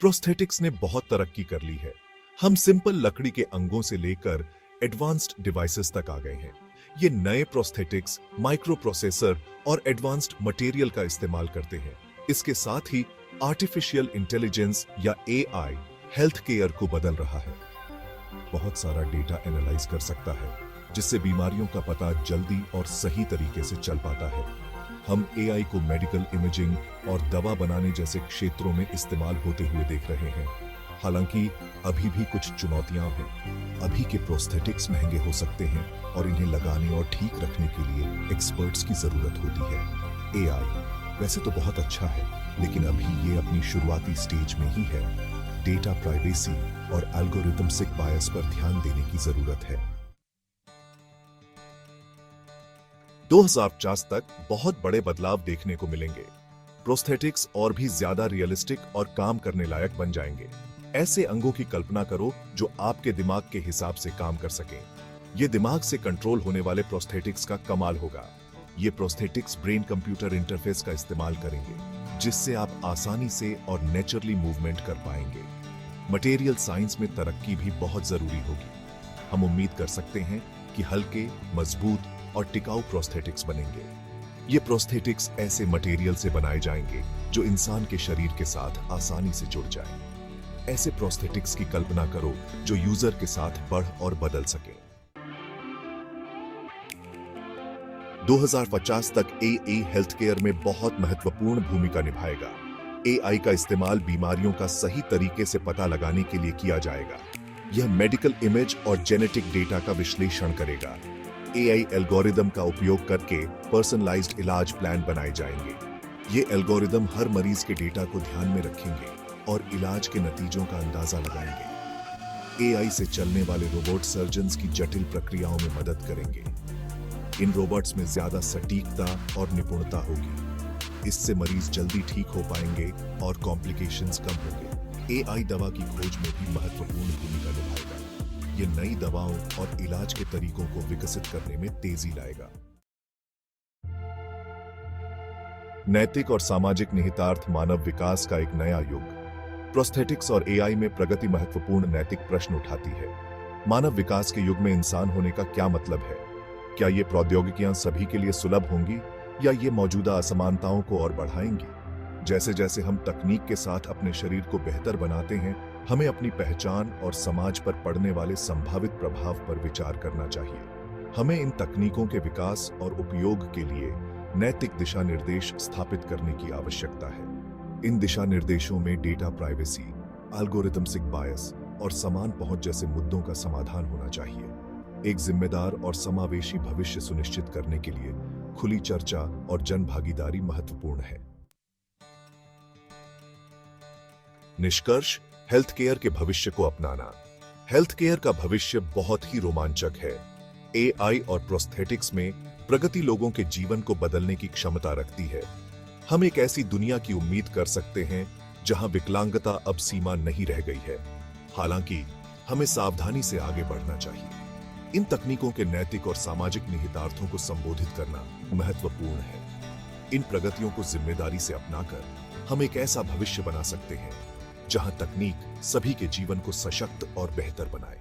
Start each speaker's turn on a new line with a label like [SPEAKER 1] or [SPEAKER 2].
[SPEAKER 1] Prosthetics ने बहुत तरक्की कर ली है। हम सिंपल लकड़ी के अंगों से लेकर एडवांस्ड डिवाइसेस तक आ गए हैं। ये नए प्रोस्थेटिक्स माइक्रो प्रोसेसर और एडवांस्ड मटेरियल का इस्तेमाल करते हैं। इसके साथ ही आर्टिफिशियल इंटेलिजेंस या एआई हेल्थ केयर को बदल रहा है। बहुत सारा डेटा एनालाइज कर सकता है, जिससे बीमारियों का पता जल्दी और सही तरीके से चल पाता है। हम एआई को मेडिकल इमेजिंग और दवा बनाने जैसे क्षेत्रों में इस्तेमाल होते हुए देख रहे हैं। हालांकि अभी भी कुछ चुनौतियां हैं। अभी के प्रोस्थेटिक्स महंगे हो सकते हैं और इन्हें लगाने और ठीक रखने के लिए एक्सपर्ट्स की जरूरत होती है। एआई वैसे तो बहुत अच्छा है, लेकिन अभी ये अपनी शुरुआती स्टेज में ही है। डेटा प्राइवेसी और एल्गोरिथमिक बायस पर ध्यान देने की जरूरत है। 2050 तक बहुत बड़े बदलाव देखने को मिलेंगे। प्रोस्थेटिक्स और भी ज्यादा रियलिस्टिक और काम करने लायक बन जाएंगे। ऐसे अंगों की कल्पना करो जो आपके दिमाग के हिसाब से काम कर सकें। ये दिमाग से कंट्रोल होने वाले प्रोस्थेटिक्स का कमाल होगा। ये प्रोस्थेटिक्स ब्रेन कंप्यूटर इंटरफेस का इस्तेमाल करेंगे, जिससे आप आसानी से और नेचुरली मूवमेंट कर पाएंगे। मटेरियल साइंस में तरक्की भी बहुत जरूरी होगी। हम उम्मीद कर सकते हैं कि हल्के, मजबूत और टिकाऊ प्रोस्थेटिक्स बनेंगे। ये प्रोस्थेटिक्स ऐसे मटेरियल से बनाए जाएंगे जो इंसान के शरीर के साथ आसानी से जुड़ जाए। ऐसे प्रोस्थेटिक्स की कल्पना करो जो यूजर के साथ बढ़ और बदल सके। 2050 तक एआई हेल्थ केयर में बहुत महत्वपूर्ण भूमिका निभाएगा। एआई का इस्तेमाल बीमारियों का सही तरीके से पता लगाने के लिए किया जाएगा। यह मेडिकल इमेज और जेनेटिक डेटा का विश्लेषण करेगा। एआई एल्गोरिदम का उपयोग करके पर्सनलाइज्ड इलाज प्लान बनाए जाएंगे। ये एल्गोरिदम हर मरीज के डेटा को ध्यान में रखेंगे और इलाज के नतीजों का अंदाजा लगाएंगे। एआई से चलने वाले रोबोट सर्जन्स की जटिल प्रक्रियाओं में मदद करेंगे। इन रोबोट्स में ज्यादा सटीकता और निपुणता होगी। इससे मरीज जल्दी ठीक हो पाएंगे और कॉम्प्लिकेशंस कम होंगे। एआई दवा की खोज में भी महत्वपूर्ण भूमिका निभाएगा। ये नई दवाओं और इलाज के तरीकों को विकसित करने में तेजी लाएगा। नैतिक और सामाजिक निहितार्थ मानव विकास का एक नया युग। प्रोस्थेटिक्स और एआई में प्रगति महत्वपूर्ण नैतिक प्रश्न उठाती है। मानव विकास के युग में इंसान होने का क्या मतलब है? क्या ये प्रौद्योगिकियां सभी के लिए सुलभ होंगी या ये मौजूदा असमानताओं को और बढ़ाएंगी? जैसे जैसे हम तकनीक के साथ अपने शरीर को बेहतर बनाते हैं, हमें अपनी पहचान और समाज पर पड़ने वाले संभावित प्रभाव पर विचार करना चाहिए। हमें इन तकनीकों के विकास और उपयोग के लिए नैतिक दिशा निर्देश स्थापित करने की आवश्यकता है। इन दिशा निर्देशों में डेटा प्राइवेसी, एल्गोरिथमिक बायस और समान पहुंच जैसे मुद्दों का समाधान होना चाहिए। एक जिम्मेदार और समावेशी भविष्य सुनिश्चित करने के लिए खुली चर्चा और जन भागीदारी महत्वपूर्ण है। निष्कर्ष: हेल्थ केयर के भविष्य को अपनाना। हेल्थ केयर का भविष्य बहुत ही रोमांचक है। एआई और प्रोस्थेटिक्स में प्रगति लोगों के जीवन को बदलने की क्षमता रखती है। हम एक ऐसी दुनिया की उम्मीद कर सकते हैं जहां विकलांगता अब सीमा नहीं रह गई है। हालांकि हमें सावधानी से आगे बढ़ना चाहिए। इन तकनीकों के नैतिक और सामाजिक निहितार्थों को संबोधित करना महत्वपूर्ण है। इन प्रगतियों को जिम्मेदारी से अपनाकर हम एक ऐसा भविष्य बना सकते हैं जहां तकनीक सभी के जीवन को सशक्त और बेहतर बनाए।